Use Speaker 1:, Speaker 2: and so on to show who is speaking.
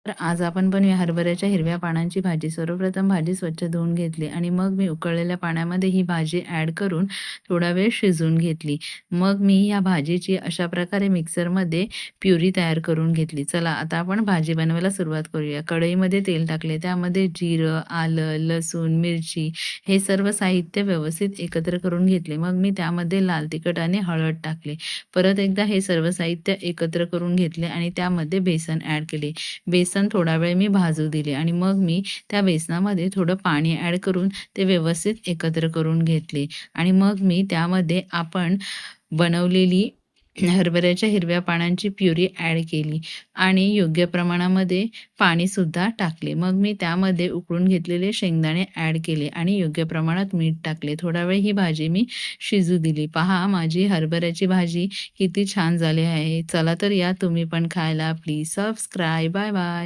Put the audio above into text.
Speaker 1: तर आज आपण बनवूया हरभऱ्याच्या हिरव्या पानांची भाजी. सर्वप्रथम भाजी स्वच्छ धुवून घेतली आणि मग मी उकळलेल्या पाण्यामध्ये ही भाजी ॲड करून थोडा वेळ शिजवून घेतली. मग मी या भाजीची अशा प्रकारे मिक्सरमध्ये प्युरी तयार करून घेतली. चला आता आपण भाजी बनवायला सुरुवात करूया. कढईमध्ये तेल टाकले. त्यामध्ये जिरं, आलं, लसूण, मिरची हे सर्व साहित्य व्यवस्थित एकत्र करून घेतले. मग मी त्यामध्ये लाल तिखट आणि हळद टाकले. परत एकदा हे सर्व साहित्य एकत्र करून घेतले आणि त्यामध्ये बेसन ॲड केले. बेसन थोडा वेळ मी भाजू दिले आणि मग मी त्या बेसनामध्ये थोडं पाणी ॲड करून ते व्यवस्थित एकत्र करून घेतले आणि मग मी त्यामध्ये आपण बनवलेली हरभऱ्याच्या हिरव्या पानांची प्युरी ॲड केली आणि योग्य प्रमाणामध्ये पाणीसुद्धा टाकले. मग मी त्यामध्ये उकळून घेतलेले शेंगदाणे ॲड केले आणि योग्य प्रमाणात मीठ टाकले. थोडा वेळ ही भाजी मी शिजू दिली. पहा माझी हरभऱ्याची भाजी किती छान झाली आहे. चला तर या तुम्ही पण खायला. Please subscribe. Bye bye.